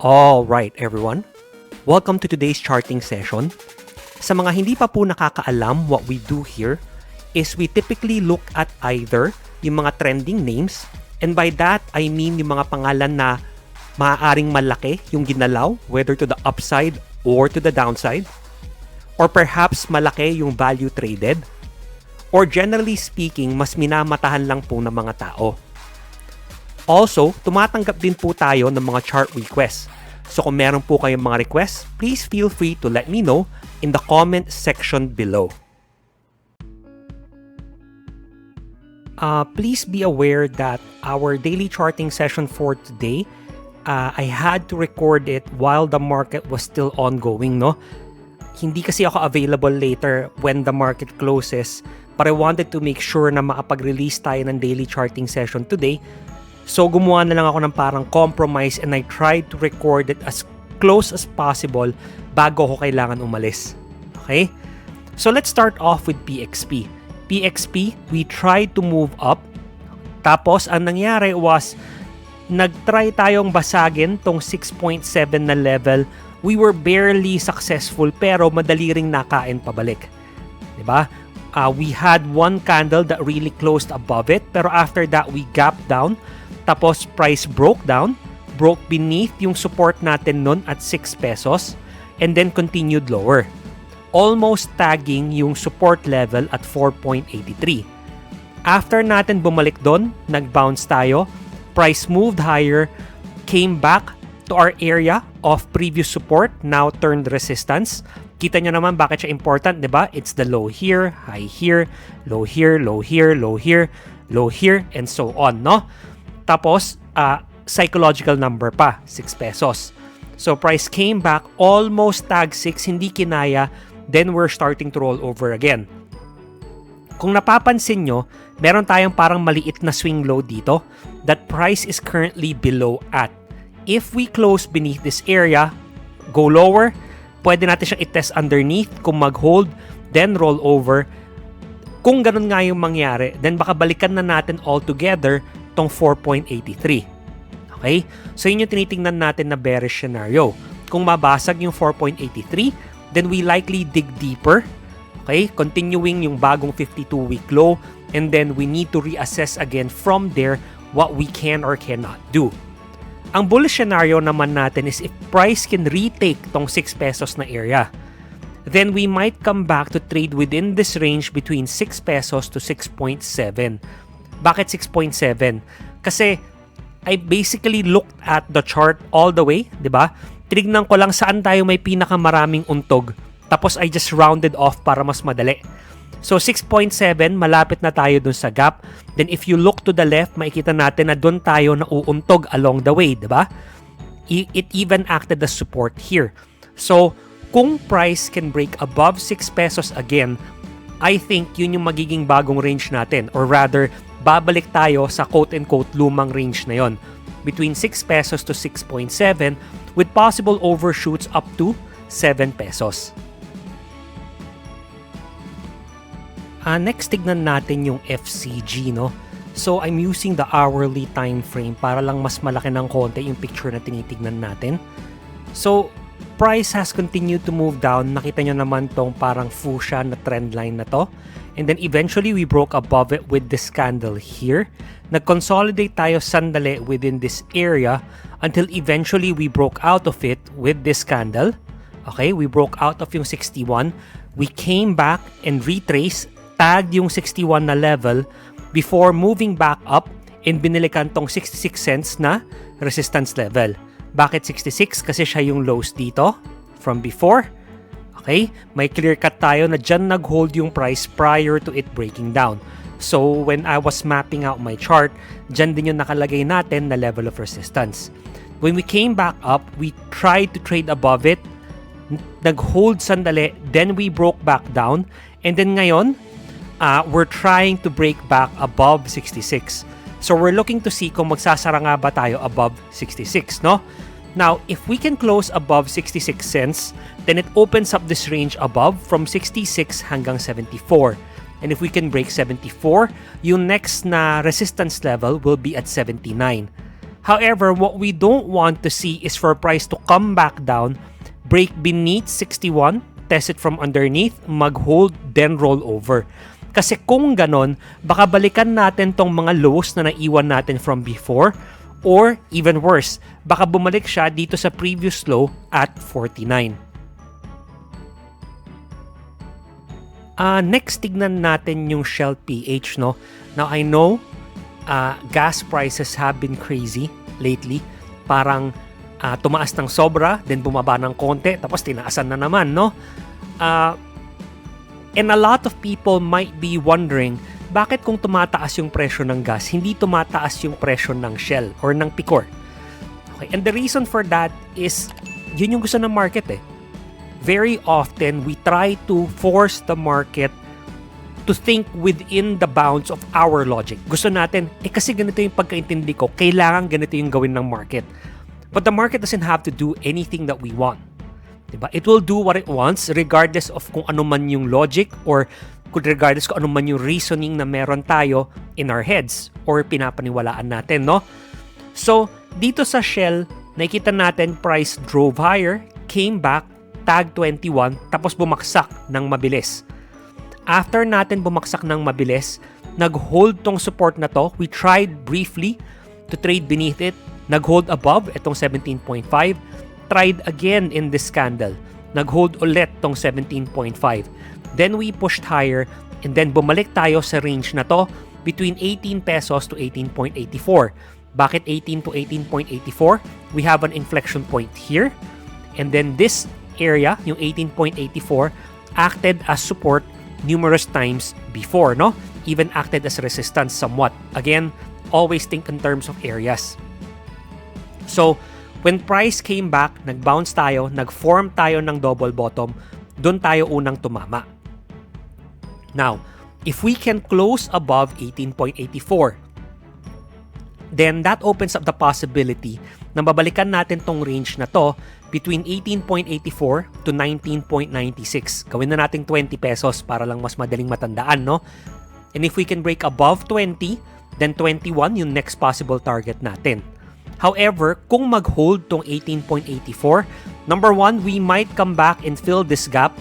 Alright everyone, welcome to today's charting session. Sa mga hindi pa po nakakaalam, what we do here is we typically look at either yung mga trending names, and by that I mean yung mga pangalan na maaaring malaki yung ginalaw, whether to the upside or to the downside, or perhaps malaki yung value traded, or generally speaking, mas minamatahan lang po ng mga tao. Also, tumatanggap din po tayo ng mga chart requests. So kung meron po kayong mga requests, please feel free to let me know in the comment section below. Please be aware that our daily charting session for today, I had to record it while the market was still ongoing, no? Hindi kasi ako available later when the market closes, but I wanted to make sure na makapag-release tayo ng daily charting session today. So gumawa na lang ako ng parang compromise and I tried to record it as close as possible bago ako kailangan umalis. Okay? So let's start off with PXP. PXP, we tried to move up. Tapos ang nangyari was nag-try tayong basagin tong 6.7 na level. We were barely successful pero madali ring nakain pabalik. 'Di ba? We had one candle that really closed above it, pero after that we gapped down. Tapos price broke beneath yung support natin nun at 6 pesos and then continued lower. Almost tagging yung support level at 4.83. After natin bumalik doon, nag-bounce tayo, price moved higher, came back to our area of previous support, now turned resistance. Kita nyo naman bakit siya important, di ba? It's the low here, high here, low here, low here, low here, low here, and so on, no? Tapos, psychological number pa, 6 pesos. So, price came back, almost tag 6, hindi kinaya, then we're starting to roll over again. Kung napapansin nyo, meron tayong parang maliit na swing low dito that price is currently below at. If we close beneath this area, go lower, pwede natin siyang i-test underneath, kung mag-hold, then roll over. Kung ganun nga yung mangyari, then baka balikan na natin all together tong 4.83. Okay? So yun yung tinitingnan natin na bearish scenario. Kung mabasag yung 4.83, then we likely dig deeper. Okay? Continuing yung bagong 52-week low, and then we need to reassess again from there what we can or cannot do. Ang bullish scenario naman natin is if price can retake tong 6 pesos na area, then we might come back to trade within this range between 6 pesos to 6.7. Bakit 6.7? Kasi I basically looked at the chart all the way, 'di ba? Tinignan ko lang saan tayo may pinakamaraming untog. Tapos I just rounded off para mas madali. So 6.7, malapit na tayo dun sa gap. Then if you look to the left, makikita natin na dun tayo nauuntog along the way, 'di ba? It even acted as support here. So kung price can break above 6 pesos again, I think yun yung magiging bagong range natin, or rather babalik tayo sa quote-unquote lumang range na yon, between 6 pesos to 6.7 with possible overshoots up to 7 pesos. Next, tignan natin yung FCG, no? So, I'm using the hourly time frame para lang mas malaki ng konti yung picture na tinitignan natin. So, price has continued to move down. Nakita nyo naman tong parang fuchsia na trend line na to. And then eventually we broke above it with this candle here. Nag-consolidate tayo sandali within this area until eventually we broke out of it with this candle. Okay, we broke out of yung 61. We came back and retraced, tagged yung 61 na level before moving back up and binilikan tong 66 cents na resistance level. Bakit 66? Kasi siya yung lows dito from before. Okay? May clear cut tayo na dyan nag-hold yung price prior to it breaking down. So, when I was mapping out my chart, dyan din yung nakalagay natin na level of resistance. When we came back up, we tried to trade above it. Nag-hold sandali, then we broke back down. And then ngayon, we're trying to break back above 66. So, we're looking to see kung magsasara nga ba tayo above 66, no? Now, if we can close above 66 cents, then it opens up this range above from 66 hanggang 74. And if we can break 74, yung next na resistance level will be at 79. However, what we don't want to see is for price to come back down, break beneath 61, test it from underneath, mag-hold, then roll over. Kasi kung ganon, baka balikan natin tong mga lows na naiwan natin from before, or even worse, baka bumalik siya dito sa previous low at 49. Next, tignan natin yung SHLPH, no? Now, I know gas prices have been crazy lately. Parang tumaas ng sobra, then bumaba ng konti, tapos tinaasan na naman, no? And a lot of people might be wondering, bakit kung tumataas yung presyo ng gas, hindi tumataas yung presyo ng Shell or ng Picor? Okay, and the reason for that is, yun yung gusto ng market eh. Very often, we try to force the market to think within the bounds of our logic. Gusto natin, kasi ganito yung pagkaintindi ko, kailangan ganito yung gawin ng market. But the market doesn't have to do anything that we want. Diba? It will do what it wants regardless of kung ano man yung logic or regardless kung ano man yung reasoning na meron tayo in our heads or pinapaniwalaan natin, no? So, dito sa Shell, nakikita natin price drove higher, came back, tag 21, tapos bumaksak ng mabilis. After natin bumaksak ng mabilis, nag-hold tong support na to. We tried briefly to trade beneath it. Nag-hold above itong 17.5. Tried again in this candle. Nag-hold ulit tong 17.5. Then we pushed higher and then bumalik tayo sa range na to between 18 pesos to 18.84. Bakit 18 to 18.84? We have an inflection point here. And then this area, yung 18.84, acted as support numerous times before, no? Even acted as resistance somewhat. Again, always think in terms of areas. So, when price came back, nag-bounce tayo, nag-form tayo ng double bottom, doon tayo unang tumama. Now, if we can close above 18.84, then that opens up the possibility na babalikan natin tong range na to between 18.84 to 19.96. Gawin na natin 20 pesos para lang mas madaling matandaan, no? And if we can break above 20, then 21 yung next possible target natin. However, kung mag-hold tong 18.84, number one, we might come back and fill this gap.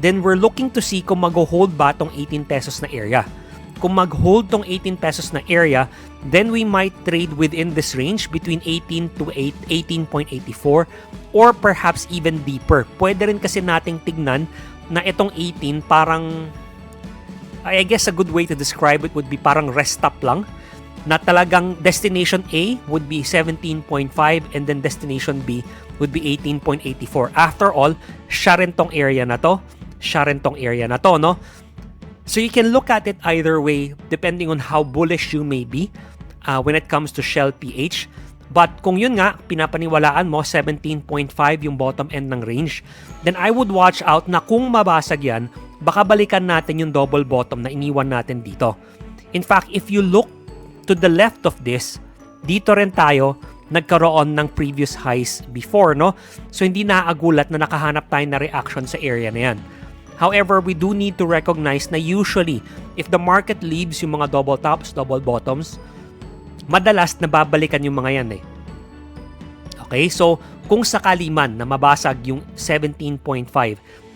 Then we're looking to see kung mag-hold ba tong 18 pesos na area. Kung mag-hold tong 18 pesos na area, then we might trade within this range between 18 to 18.84 or perhaps even deeper. Pwede rin kasi nating tignan na itong 18 parang, I guess a good way to describe it would be parang rest stop lang, na talagang destination A would be 17.5 and then destination B would be 18.84. After all, siya rin tong area na to, no? So you can look at it either way depending on how bullish you may be when it comes to SHLPH. But kung yun nga, pinapaniwalaan mo 17.5 yung bottom end ng range, then I would watch out na kung mabasag yan, baka balikan natin yung double bottom na iniwan natin dito. In fact, if you look to the left of this, dito rin tayo nagkaroon ng previous highs before, no? So hindi naagulat na nakahanap tayo na reaction sa area na yan. However, we do need to recognize na usually, if the market leaves yung mga double tops, double bottoms, madalas nababalikan yung mga yan eh. Okay, so kung sakali man na mabasag yung 17.5,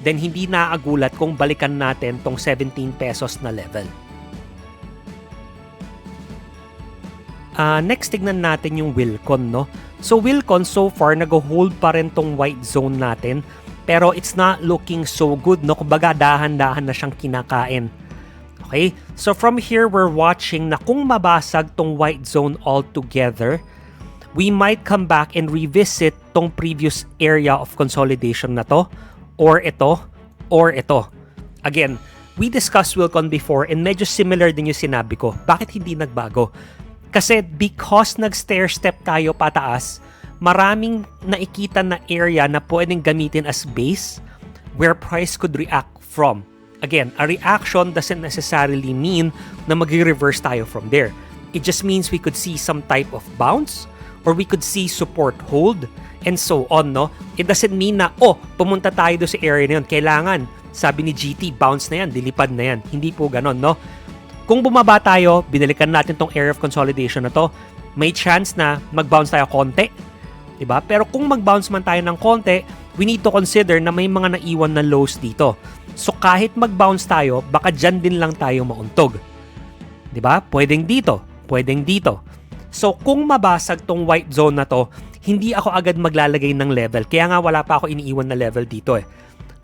then hindi naagulat kung balikan natin tong 17 pesos na level. Next, tignan natin yung Wilcon, no? So Wilcon, so far, nag-hold pa rin tong white zone natin. Pero it's not looking so good, no? Kumbaga, dahan-dahan na siyang kinakain. Okay? So from here, we're watching na kung mabasag tong white zone altogether, we might come back and revisit tong previous area of consolidation na to, or ito, or ito. Again, we discussed Wilcon before and medyo similar din yung sinabi ko. Bakit hindi nagbago? Kasi because nag-stair-step tayo pataas, maraming nakikita na area na pwedeng gamitin as base where price could react from. Again, a reaction doesn't necessarily mean na mag-reverse tayo from there. It just means we could see some type of bounce or we could see support hold and so on, no? It doesn't mean na, pumunta tayo doon sa area na yun. Kailangan, sabi ni GT, bounce na yan, dilipad na yan. Hindi po ganon, no? Kung bumaba tayo, binalikan natin tong area of consolidation na to, may chance na mag-bounce tayo konti. Diba? Pero kung mag-bounce man tayo ng konti, we need to consider na may mga naiwan na lows dito. So kahit mag-bounce tayo, baka dyan din lang tayo mauntog. Diba? Pwedeng dito, pwedeng dito. So kung mabasag tong white zone na to, hindi ako agad maglalagay ng level. Kaya nga wala pa ako iniiwan na level dito eh.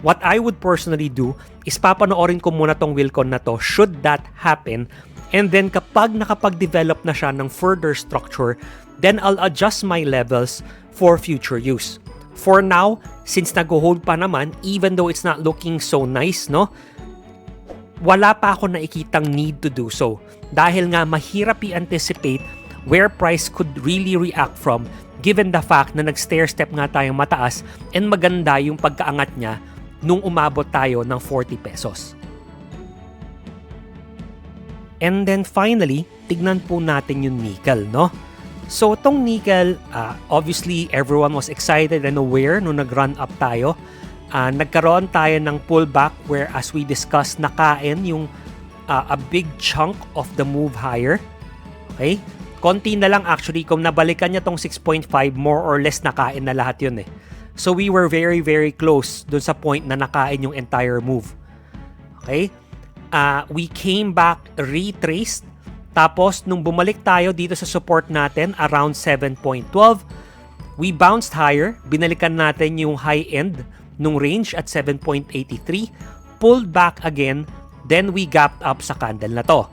What I would personally do is papanoorin ko muna tong Wilcon na to should that happen, and then kapag nakapag-develop na siya ng further structure, then I'll adjust my levels for future use. For now, since nag-hold pa naman, even though it's not looking so nice, no? Wala pa ako nakikitang need to do so. Dahil nga mahirap i-anticipate where price could really react from given the fact na nag-stair step nga tayong mataas and maganda yung pagkaangat niya nung umabot tayo ng 40 pesos. And then finally, tignan po natin yung nickel, no? So itong nickel, obviously everyone was excited and aware nung nag-run up tayo. Nagkaroon tayo ng pullback where, as we discussed, nakain yung a big chunk of the move higher. Okay? Konti na lang actually, kung nabalikan niya tong 6.5, more or less nakain na lahat yun eh. So we were very, very close dun sa point na nakain yung entire move. Okay? We came back, retraced. Tapos, nung bumalik tayo dito sa support natin, around 7.12, we bounced higher. Binalikan natin yung high end nung range at 7.83. Pulled back again. Then, we gapped up sa candle na to.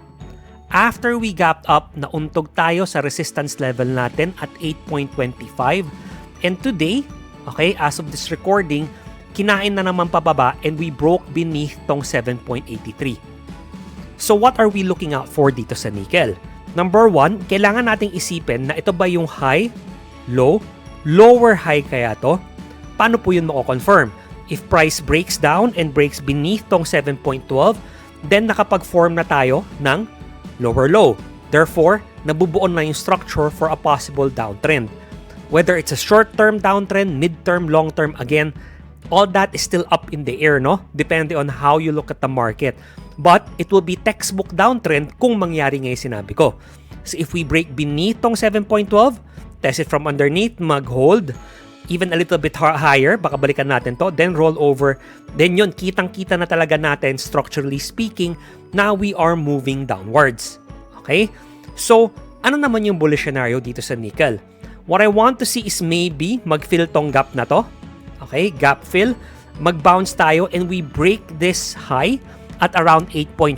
After we gapped up, nauntog tayo sa resistance level natin at 8.25. And today, okay, as of this recording, kinain na naman pababa and we broke beneath tong 7.83. So what are we looking out for dito sa nickel? Number one, kailangan nating isipin na ito ba yung high, low, lower high kaya to? Paano po yun mako-confirm? If price breaks down and breaks beneath tong 7.12, then nakapag-form na tayo ng lower low. Therefore, nabubuo na yung structure for a possible downtrend. Whether it's a short-term downtrend, mid-term, long-term, again, all that is still up in the air, no? Depende on how you look at the market. But it will be textbook downtrend kung mangyari nga yung sinabi ko. So if we break beneath tong 7.12, test it from underneath, mag-hold, even a little bit higher, baka balikan natin to, then roll over, then yun, kitang-kita na talaga natin, structurally speaking, now we are moving downwards. Okay? So, ano naman yung bullish scenario dito sa nickel? What I want to see is maybe mag-fill tong gap na to. Okay? Gap fill. Mag-bounce tayo and we break this high at around 8.4.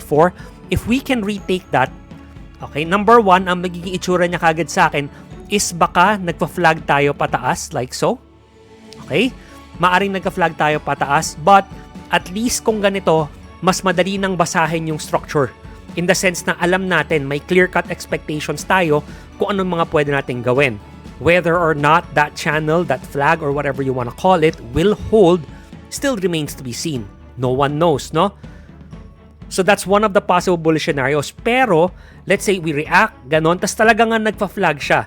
If we can retake that, okay, number one, ang magiging itsura niya kagad sa akin is baka nagpa-flag tayo pataas like so. Okay? Maaring nagka-flag tayo pataas, but at least kung ganito, mas madali nang basahin yung structure. In the sense na alam natin, may clear-cut expectations tayo kung anong mga pwede natin gawin. Whether or not that channel, that flag, or whatever you want to call it, will hold, still remains to be seen. No one knows, no? So that's one of the possible bullish scenarios. Pero, let's say we react, ganon, tas talaga nga nagpa-flag siya.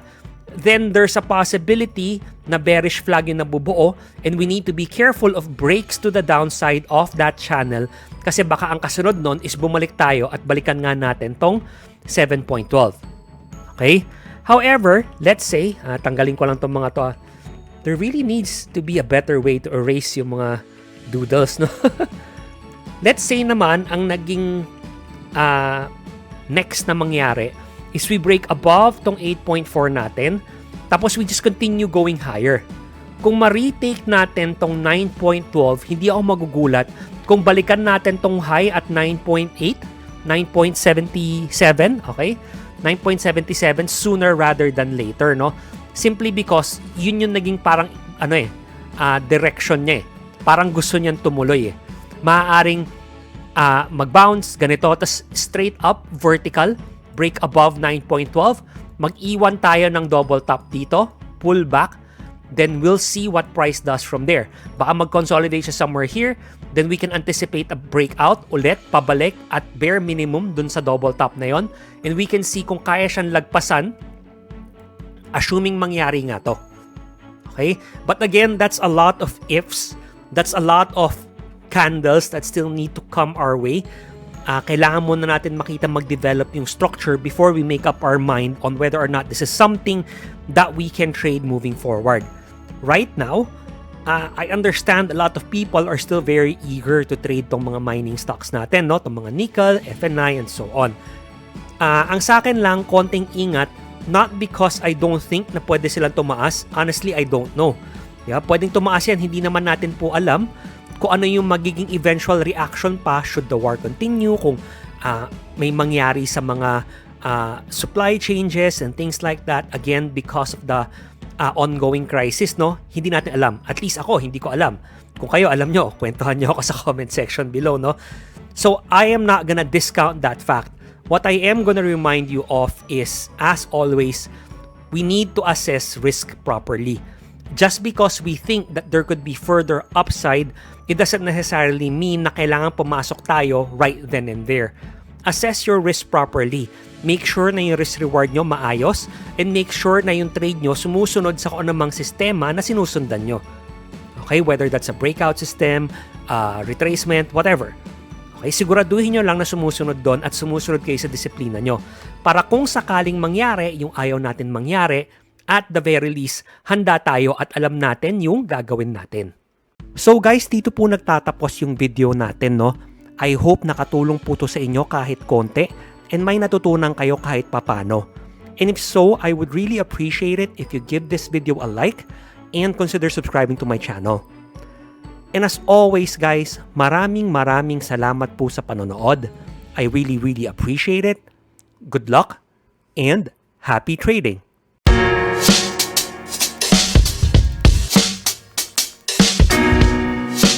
Then there's a possibility na bearish flag yung nabubuo and we need to be careful of breaks to the downside of that channel kasi baka ang kasunod nun is bumalik tayo at balikan nga natin tong 7.12. Okay? However, let's say, tanggalin ko lang tong mga to. There really needs to be a better way to erase yung mga doodles, no? Let's say naman, ang naging next na mangyari is we break above tong 8.4 natin, tapos we just continue going higher. Kung ma-retake natin tong 9.12, hindi ako magugulat kung balikan natin tong high at 9.8, 9.77, okay? 9.77 sooner rather than later, no? Simply because yun yung naging parang direction niya eh. Parang gusto niyang tumuloy eh. Maaaring mag-bounce, ganito, tas straight up, vertical, break above 9.12, mag-iwan tayo ng double top dito, pull back, then we'll see what price does from there. Baka mag-consolidate siya somewhere here, then we can anticipate a breakout ulit, pabalik at bare minimum dun sa double top na yon, and we can see kung kaya siyang lagpasan, assuming mangyari nga to. Okay? But again, that's a lot of ifs. That's a lot of candles that still need to come our way. kailangan muna natin makita mag-develop yung structure before we make up our mind on whether or not this is something that we can trade moving forward. Right now, I understand a lot of people are still very eager to trade tong mga mining stocks natin, no? Tong mga nickel, FNI, and so on. Ang sa akin lang, konting ingat, not because I don't think na pwede silang tumaas. Honestly, I don't know. Yeah, pwedeng tumaas yan, hindi naman natin po alam kung ano yung magiging eventual reaction pa should the war continue, kung may mangyari sa mga supply changes and things like that. Again, because of the ongoing crisis, no? Hindi natin alam. At least ako, hindi ko alam. Kung kayo alam nyo, kwentuhan nyo ako sa comment section below, no? So, I am not gonna discount that fact. What I am gonna remind you of is, as always, we need to assess risk properly. Just because we think that there could be further upside, it doesn't necessarily mean na kailangan pumasok tayo right then and there. Assess your risk properly. Make sure na yung risk-reward nyo maayos, and make sure na yung trade nyo sumusunod sa kung anumang sistema na sinusundan nyo. Okay, whether that's a breakout system, retracement, whatever. Okay, siguraduhin nyo lang na sumusunod doon at sumusunod kayo sa disiplina nyo. Para kung sakaling mangyari yung ayaw natin mangyari, at the very least, handa tayo at alam natin yung gagawin natin. So guys, dito po nagtatapos yung video natin, no? I hope nakatulong po to sa inyo kahit konti and may natutunan kayo kahit papano. And if so, I would really appreciate it if you give this video a like and consider subscribing to my channel. And as always guys, maraming salamat po sa panonood. I really appreciate it. Good luck and happy trading!